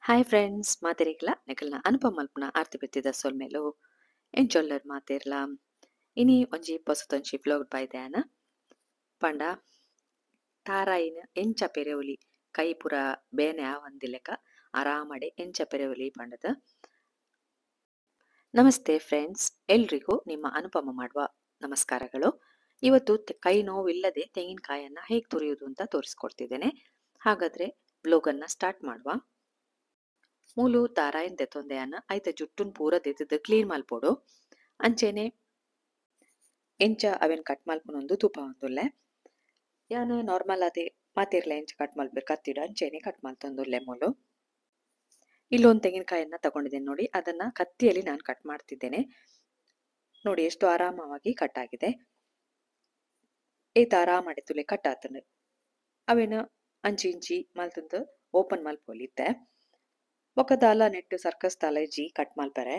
Hi friends మాతెరికల నికల్ನ ಅನುಪಮಲ್ಪನ ಆರ್ತಿ ಬೆತ್ತಿದ ಸೊಲ್ಮೆಲು ಎಂಚೊಲ್ಲರ್ ಮಾತೆರ್ಲ ಇನಿ ಒಂಜಿ ಪೊಸತೊಂಜಿ ವ್ಲೋಗ್ ಬೈದ್ಯಾನ ಪಂಡ ತಾರಾಯಿನ ಎಂಚ ಪೆರೆವುಲಿ ಕೈ ಪುರ ಬೇನೆ ಆವಂದಿಲೆಕ ಆರಾಮಡೆ ಎಂಚ ಪೆರೆವುಲಿ ಪಂಡದ ನಮಸ್ತೆ ಫ್ರೆಂಡ್ಸ್, ಎಲ್ರಿಗೂ ನಿಮ್ಮ ಅನುಪಮ ಮಾಡುವ ನಮಸ್ಕಾರಗಳು. ಇವತ್ತು ಕೈ ನೋವಿಲ್ಲದೆ ತೆಂಗಿನಕಾಯನ್ನ ಹೇಗೆ ತುರಿಯುವುದು ಅಂತ ತೋರಿಸ್ಕೊಡ್ತಿದ್ದೇನೆ. ಹಾಗಾದ್ರೆ ವ್ಲೋಗನ್ನ ಸ್ಟಾರ್ಟ್ ಮಾಡುವ. ಮೂಲು ತಾರಾಯಿನ ದೆತ್ತೊಂದೆಯನ್ನ ಐತ ಜುಟ್ಟುನ್ ಪೂರ ದೆತ್ತದ ಕ್ಲೀನ್ ಮಲ್ಪೊಡು. ಅಂಚೆನೆ ಎಂಚ ಅವೆನ್ ಕಟ್ ಮಲ್ಪುನೊಂದು ತೂಪ ಒಂದುಲ್ಲೆ. ಯಾನು ನಾರ್ಮಲ್ ಅದೇ ಮಾತಿರ್ಲೆ ಎಂಚ ಕಟ್ ಮಲ್ಪೇರು ಕತ್ತಿಡ ಅಂಚೆನೆ ಕಟ್ ಮಲ್ತೊಂದುಲ್ಲೆ ಮೂಲು. ಇಲ್ಲೊಂದು ತೆಂಗಿನಕಾಯನ್ನ ತಗೊಂಡಿದ್ದೇನೆ ನೋಡಿ, ಅದನ್ನ ಕತ್ತಿಯಲ್ಲಿ ನಾನು ಕಟ್ ಮಾಡ್ತಿದ್ದೇನೆ. ನೋಡಿ ಎಷ್ಟು ಆರಾಮವಾಗಿ ಕಟ್ ಆಗಿದೆ. ಏತ ಆರಾಮಡೆ ತುಲೆ ಕಟ್ ಆತನು ಅವೇನು ಅಂಚಿ ಇಂಚಿ ಮಲ್ತಂದು ಓಪನ್ ಮಲ್ಪೊಲಿತ್ತೆ. ಬೊಕ್ಕದಾಲ ನೆಟ್ಟು ಸರ್ಕಸ್ ತಾಲ ಜಿ ಕಟ್ ಮಲ್ಪರೆ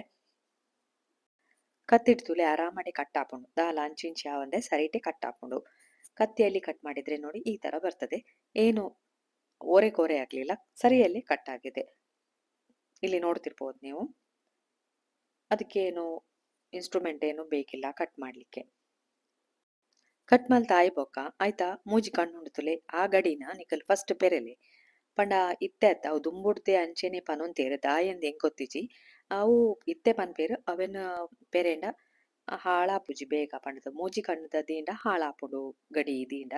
ಕತ್ತಿಡ್ ತುಲೆ ಆರಾಮಡೆ ಕಟ್ ಹಾಪುಂಡು. ದಾಲ ಅಂಚಿಂಚಿ ಯಾವಂದೆ ಸರಿಟೆ ಕಟ್ ಹಾಪುಂಡು. ಕತ್ತಿಯಲ್ಲಿ ಕಟ್ ಮಾಡಿದ್ರೆ ನೋಡಿ ಈ ತರ ಬರ್ತದೆ. ಏನು ಓರೆ ಕೋರೆ ಆಗ್ಲಿಲ್ಲ, ಸರಿಯಲ್ಲಿ ಕಟ್ ಆಗಿದೆ. ಇಲ್ಲಿ ನೋಡ್ತಿರ್ಬೋದು ನೀವು. ಅದಕ್ಕೇನು ಇನ್ಸ್ಟ್ರೂಮೆಂಟ್ ಏನು ಬೇಕಿಲ್ಲ ಕಟ್ ಮಾಡ್ಲಿಕ್ಕೆ. ಕಟ್ ಮಲ್ತ ಆಯ್ಬೊಕ್ಕ ಆಯ್ತಾ ಮೂಜಿ ಕಣ್ಣುಂಡು ತುಲೆ ಆ ಗಡಿನ ನಿಕಲ್ ಫಸ್ಟ್ ಪೆರೆಲೆ ಪಂಡ ಇತ್ತೆ ಅತ್ತ ಅವು ದುಂಬುಡ್ತೆ ಅಂಚೆನೆ ಪನೊಂತೇರು ದಾಯಂದ್ ಹೆಂಗ್ ಗೊತ್ತಿಜಿ ಅವು ಇತ್ತೆ ಪನ್ಪೇರು ಅವೆನ್ ಪೆರೆಂಡ ಹಾಳಾಪುಜಿ ಬೇಗ ಪಂಡದ ಮೂಜಿ ಕಣ್ಣದ ದೀಂಡ ಹಾಳಾಪುಂಡು ಗಡಿ ದೀಂಡ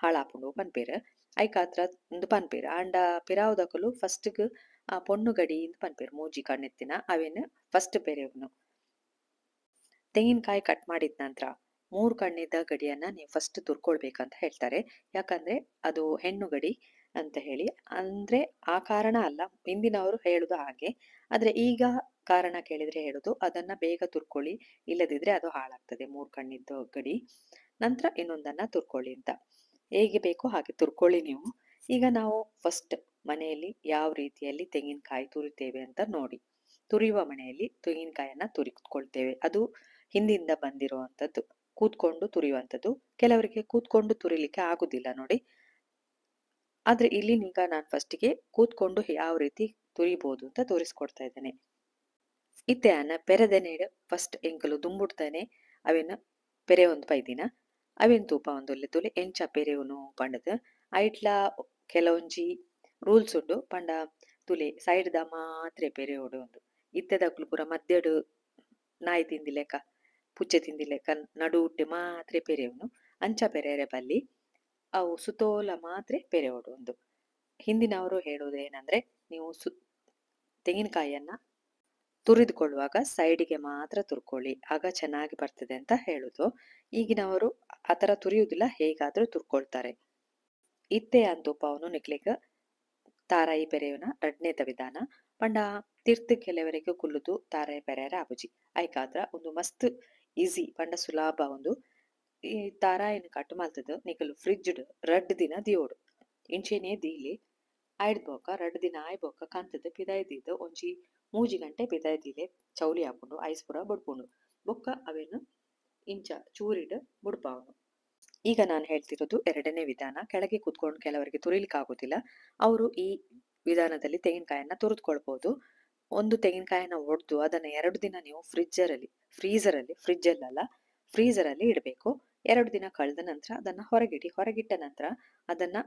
ಹಾಳಾಪುಂಡು ಪನ್ಪೇರು ಐಕಾತ್ರ ಇಂದು ಪನ್ಪೇರು ಅಂಡ ಪಿರಾವುದಕಲು ಫಸ್ಟ್ಗ್ ಆ ಪೊಣ್ಣು ಗಡಿ ಇಂದು ಪನ್ಪೇರು ಮೂಜಿ ಕಣ್ಣೆತ್ತಿನ ಅವೆನ್ ಫಸ್ಟ್ ಪೆರೆವ್ನು. ತೆಂಗಿನಕಾಯಿ ಕಟ್ ಮಾಡಿದ ನಂತರ 3 ಕಣ್ಣಿದ್ದ ಗಡಿಯನ್ನ ನೀವು ಫಸ್ಟ್ ತುರ್ಕೊಳ್ಬೇಕಂತ ಹೇಳ್ತಾರೆ. ಯಾಕಂದ್ರೆ ಅದು ಹೆಣ್ಣು ಗಡಿ ಅಂತ ಹೇಳಿ. ಅಂದ್ರೆ ಆ ಕಾರಣ ಅಲ್ಲ, ಹಿಂದಿನವರು ಹೇಳುದು ಹಾಗೆ. ಆದ್ರೆ ಈಗ ಕಾರಣ ಕೇಳಿದ್ರೆ ಹೇಳುದು ಅದನ್ನ ಬೇಗ ತುರ್ಕೊಳ್ಳಿ, ಇಲ್ಲದಿದ್ರೆ ಅದು ಹಾಳಾಗ್ತದೆ 3 ಕಣ್ಣಿದ್ದು ಗಡಿ. ನಂತರ ಇನ್ನೊಂದನ್ನ ತುರ್ಕೊಳ್ಳಿ ಅಂತ. ಹೇಗೆ ಬೇಕೋ ಹಾಗೆ ತುರ್ಕೊಳ್ಳಿ ನೀವು. ಈಗ ನಾವು ಫಸ್ಟ್ ಮನೆಯಲ್ಲಿ ಯಾವ ರೀತಿಯಲ್ಲಿ ತೆಂಗಿನಕಾಯಿ ತುರಿತೇವೆ ಅಂತ ನೋಡಿ. ತುರಿಯುವ ಮನೆಯಲ್ಲಿ ತೆಂಗಿನಕಾಯನ್ನ ತುರಿಕೊಳ್ತೇವೆ. ಅದು ಹಿಂದಿಂದ ಬಂದಿರುವಂತದ್ದು, ಕೂತ್ಕೊಂಡು ತುರಿಯುವಂಥದ್ದು. ಕೆಲವರಿಗೆ ಕೂತ್ಕೊಂಡು ತುರಿಲಿಕ್ಕೆ ಆಗುದಿಲ್ಲ ನೋಡಿ. ಆದ್ರೆ ಇಲ್ಲಿ ಈಗ ನಾನು ಫಸ್ಟಿಗೆ ಕೂತ್ಕೊಂಡು ಯಾವ ರೀತಿ ತುರಿಬಹುದು ಅಂತ ತೋರಿಸ್ಕೊಡ್ತಾ ಇದ್ದೇನೆ. ಇತ್ತೆಯನ್ನ ಪೆರೆದೆನೆಡು ಫಸ್ಟ್ ಎಂಕಲು ದುಂಬುಡ್ತಾನೆ ಅವೆನ್ ಪೆರೆ ಒಂದು ಪೈದಿನ ಅವೆನ್ ತೂಪ ಒಂದೊಲ್ಲೆ ತುಲೆ ಎಂಚ ಪೆರೆವುನು ಪಂಡದ ಐಟ್ಲ ಕೆಲವೊಂಜಿ ರೂಲ್ಸ್ ಉಂಡು ಪಂಡ ತುಲೆ ಸೈಡ್ ದ ಮಾತ್ರೆ ಪೆರೆ ಉಂಡು. ಇತ್ತೆದಕ್ಲು ಪೂರ ಮಧ್ಯಡು ನಾಯಿ ತಿಂದಿಲೆಕ ಪುಚ್ಚೆ ತಿಂದಿಲೆಕ ನಡು ಉಡ್ಡೆ ಮಾತ್ರೆ ಪೆರೆವುನು ಅಂಚ ಪೆರೆರೆ ಬಲ್ಲಿ ಅವು ಸುತೋಲ ಮಾತ್ರೆ ಪೆರೆ ಉಂಡು. ಹಿಂದಿನವರು ಹೇಳುವುದೇನಂದ್ರೆ ನೀವು ತೆಂಗಿನಕಾಯಿಯನ್ನ ತುರಿದುಕೊಳ್ಳುವಾಗ ಸೈಡಿಗೆ ಮಾತ್ರ ತುರ್ಕೊಳ್ಳಿ, ಆಗ ಚೆನ್ನಾಗಿ ಬರ್ತದೆ ಅಂತ ಹೇಳುದು. ಈಗಿನವರು ಆತರ ತುರಿಯುವುದಿಲ್ಲ, ಹೇಗಾದ್ರೂ ತುರ್ಕೊಳ್ತಾರೆ. ಇತ್ತೆ ಅಂತೂಪವನು ನಿಕ್ಲಿಗ ತಾರಾಯಿ ಪೆರೆಯುನ ಎರಡನೇದ ವಿಧಾನ ಪಂಡ ತಿರ್ತ್ ಕೆಲವರೆಗೆ ಕುಲ್ಲುದು ತಾರಾಯಿ ಪೆರೆಯರ ಆಪುಜಿ ಐಕಾದ್ರ ಒಂದು ಮಸ್ತ್ ಈಸಿ ಪಂಡ ಸುಲಭ ಒಂದು. ಈ ತಾರಾಯಿನ ಕಟ್ ಮಲ್ತದ ನಿಕಲು ಫ್ರಿಡ್ಜ್ ರಡ್ಡ್ ದಿನ ದಿಯೋಡು ಇಂಚೆನೆ ದೀಲಿ ಆಯ್ಡ್ಬೋಕ 2 ದಿನ ಆಯ್ಬೋಕ ಕಂತದ ಪಿದಾಯ್ದಿದ್ದು ಒಂಜಿ 3 ಗಂಟೆ ಪಿದಾಯ್ದಿಲೆ ಚೌಲಿ ಹಾಪುಂಡು ಐಸ್ ಪುರ ಬುಡ್ಪುಂಡು. ಬೊಕ್ಕ ಅವೆನು ಇಂಚ ಚೂರಿಡ್ ಬುಡ್ಪಾವನು. ಈಗ ನಾನು ಹೇಳ್ತಿರೋದು ಎರಡನೇ ವಿಧಾನ. ಕೆಳಗೆ ಕೂತ್ಕೊಂಡು ಕೆಲವರಿಗೆ ತುರಿಲಿಕ್ಕೆ ಆಗೋದಿಲ್ಲ, ಅವರು ಈ ವಿಧಾನದಲ್ಲಿ ತೆಂಗಿನಕಾಯನ್ನ ತುರಿದುಕೊಳ್ಬಹುದು. ಒಂದು ತೆಂಗಿನಕಾಯನ್ನ ಒಡೆದು ಅದನ್ನ 2 ದಿನ ನೀವು ಫ್ರೀಜರಲ್ಲಿ ಇಡಬೇಕು. 2 ದಿನ ಕಳೆದ ನಂತರ ಅದನ್ನ ಹೊರಗಿಟ್ಟ ನಂತರ ಅದನ್ನ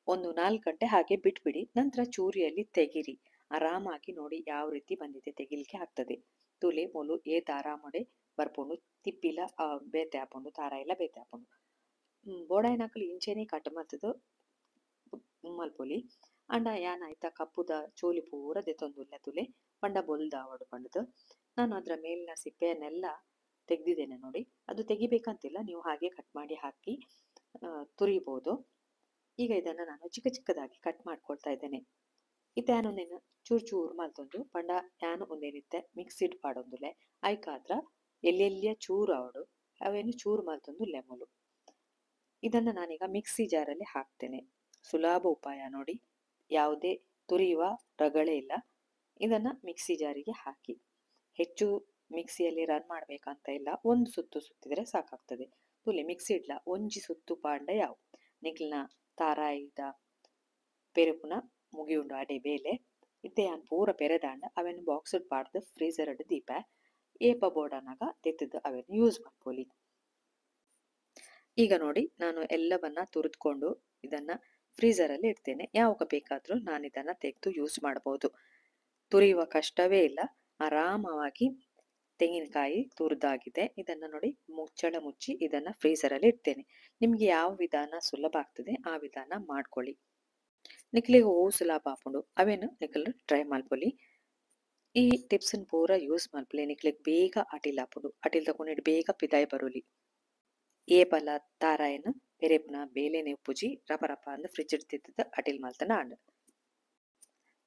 ಒಂದು 4 ಗಂಟೆ ಹಾಗೆ ಬಿಟ್ಬಿಡಿ. ನಂತರ ಚೂರಿಯಲ್ಲಿ ತೆಗಿರಿ. ಆರಾಮಾಗಿ ನೋಡಿ ಯಾವ ರೀತಿ ಬಂದಿದೆ, ತೆಗಿಲಿಕ್ಕೆ ಆಗ್ತದೆ. ತುಲೆ ಮೂಲು ಏತ್ ಆರಾಮಡೆ ಬರ್ಪುಂಡು ತಿಪ್ಪಿಲ ಬೇತೆ ಹಾಪುಂಡು ತಾರ ಎಲ್ಲ ಬೇತೆ ಹಾಪುಂಡು. ಬೋಡಾಯ್ನಕಲು ಇಂಚೆನೆ ಕಟ್ ಮಲ್ತದು ಮಲ್ಪೊಲಿ ಅಂಡ ಯಾನ್ ಆಯ್ತಾ ಕಪ್ಪುದ ಚೋಲಿ ಪೂರ ದೆತ್ತೊಂದುಲ್ಲೆ ತುಲೆ ಪಂಡ ಬೊಲ್ದ ಆವಡು ಪಂಡದು. ನಾನು ಅದರ ಮೇಲಿನ ಸಿಪ್ಪೆಯನ್ನೆಲ್ಲ ತೆಗ್ದಿದ್ದೇನೆ ನೋಡಿ. ಅದು ತೆಗಿಬೇಕಂತಿಲ್ಲ, ನೀವು ಹಾಗೆ ಕಟ್ ಮಾಡಿ ಹಾಕಿ ತುರಿಬಹುದು. ಈಗ ಇದನ್ನ ನಾನು ಚಿಕ್ಕ ಚಿಕ್ಕದಾಗಿ ಕಟ್ ಮಾಡ್ಕೊಳ್ತಾ ಇದ್ದೇನೆ. ಇತ್ಯಾನೊಂದೇನು ಚೂರು ಚೂರು ಮಲ್ತೊಂದು ಪಂಡ ಯಾನು ಒಂದೇನಿತ್ತೆ ಮಿಕ್ಸಿಡ್ ಪಾಡೊಂದುಲೆ ಐಕಾದ್ರ ಎಲ್ಲೆಲ್ಲಿಯ ಚೂರು ಆವಡು ಅವೇನು ಚೂರು ಮಲ್ತೊಂದು ಲೆಮುಲು. ಇದನ್ನ ನಾನೀಗ ಮಿಕ್ಸಿ ಜಾರಲ್ಲಿ ಹಾಕ್ತೇನೆ. ಸುಲಭ ಉಪಾಯ ನೋಡಿ, ಯಾವುದೇ ತುರಿಯುವ ರಗಳೆ ಇಲ್ಲ. ಇದನ್ನ ಮಿಕ್ಸಿ ಜಾರಿಗೆ ಹಾಕಿ. ಹೆಚ್ಚು ಮಿಕ್ಸಿಯಲ್ಲಿ ರನ್ ಮಾಡ್ಬೇಕಂತ ಇಲ್ಲ, ಒಂದು ಸುತ್ತು ಸುತ್ತಿದ್ರೆ ಸಾಕಾಗ್ತದೆ. ತುಲೆ ಮಿಕ್ಸಿ ಇಡ್ಲ ಒಂಜಿ ಸುತ್ತು ಪಾಂಡ ಯಾವು ನಿಕ್ಲಿನ ತಾರಾಯಿದ ಪೆರುಪುನ ಮುಗಿಯುಂಡು ಅಡೆ ಬೇಲೆ ಇತ್ತೆ ಯಾನ್ ಪೂರ ಪೆರೆದಾಂಡ ಅವೆನ್ ಬಾಕ್ಸ್ಡ್ ಪಾಡ್ದ್ ಫ್ರೀಜರ್ಡ್ ದೀಪ ಏಪ ಬೋರ್ಡನಾಗ ತೆತ್ತದು ಅವೆನ್ ಯೂಸ್ ಮಾಡ್ಕೊಳ್ಳಿ. ಈಗ ನೋಡಿ ನಾನು ಎಲ್ಲವನ್ನ ತುರಿದುಕೊಂಡು ಇದನ್ನ ಫ್ರೀಜರ್ ಅಲ್ಲಿ ಇಡ್ತೇನೆ. ಯಾವಾಗ ಬೇಕಾದ್ರೂ ನಾನು ಇದನ್ನ ತೆಗೆದು ಯೂಸ್ ಮಾಡಬಹುದು. ತುರಿಯುವ ಕಷ್ಟವೇ ಇಲ್ಲ. ಆರಾಮವಾಗಿ ತೆಂಗಿನಕಾಯಿ ತುರಿದಾಗಿದೆ. ಇದನ್ನ ನೋಡಿ ಮುಚ್ಚಳ ಮುಚ್ಚಿ ಇದನ್ನ ಫ್ರೀಜರ್ ಅಲ್ಲಿ ಇಡ್ತೇನೆ. ನಿಮ್ಗೆ ಯಾವ ವಿಧಾನ ಸುಲಭ ಆಗ್ತದೆ ಆ ವಿಧಾನ ಮಾಡ್ಕೊಳ್ಳಿ. ನಿಕ್ಲಿಗೆ ಓ ಸುಲಭ ಆಪುಂಡು ಅವೇನು ನಿಕಲ್ ಟ್ರೈ ಮಲ್ಪೊಲಿ. ಈ ಟಿಪ್ಸ್ ಪೂರ ಯೂಸ್ ಮಲ್ಪೊಲಿ ನಿಕ್ಲಿಗೆ ಬೇಗ ಅಟಿಲ್ ಆಪುಂಡು. ಅಟಿಲ್ ತಗೊಂಡು ಬೇಗ ಪಿದಾಯಿ ಬರೋಲಿ. ಏಪಲ ತಾರಾಯನ ಪೆರೇಪುನ ಬೇಲೆನೆ ಉಪ್ಪುಜಿ ರಪ ರಪ ಅಂದ್ ಫ್ರಿಡ್ಜ್ ಇಡ್ತಿದ್ದ ಅಟಿಲ್ ಮಲ್ತನ ಆಂಡ್.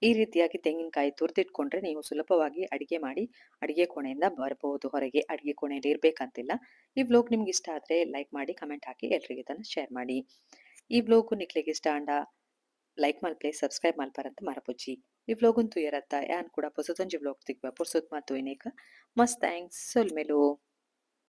ಈ ರೀತಿಯಾಗಿ ತೆಂಗಿನಕಾಯಿ ತುರಿದಿಟ್ಕೊಂಡ್ರೆ ನೀವು ಸುಲಭವಾಗಿ ಅಡಿಗೆ ಮಾಡಿ ಅಡಿಗೆ ಕೋಣೆಯಿಂದ ಬರಬಹುದು ಹೊರಗೆ. ಅಡಿಗೆ ಕೋಣೆಯಲ್ಲಿ ಇರ್ಬೇಕಂತಿಲ್ಲ. ಈ ವ್ಲೋಗ್ ನಿಮ್ಗೆ ಇಷ್ಟ ಆದ್ರೆ ಲೈಕ್ ಮಾಡಿ, ಕಮೆಂಟ್ ಹಾಕಿ, ಎಲ್ರಿಗೆ ಇದನ್ನ ಶೇರ್ ಮಾಡಿ. ಈ ವ್ಲೋಗು ನಿಕ್ಲಿಗೆ ಇಷ್ಟ ಆಂಡ ಲೈಕ್ ಮಲ್ಪೆ, ಸಬ್ಸ್ಕ್ರೈಬ್ ಮಲ್ಪರಂತ ಮರಪುಜಿ. ಈ ವ್ಲೋಗುನ್ ತುಯರತ್ತ ಯಾನ್ ಕೂಡ ಪೊಸತೊಂಜಿ ವ್ಲೋಗ್ ತಿಗ್ವ ಪುರ್ಸೊತ್ ಮಾತು ಇನ್ನೇಕ ಮಸ್ತ್ ಥ್ಯಾಂಕ್ಸ್ ಸೊಲ್ಮೆಲು.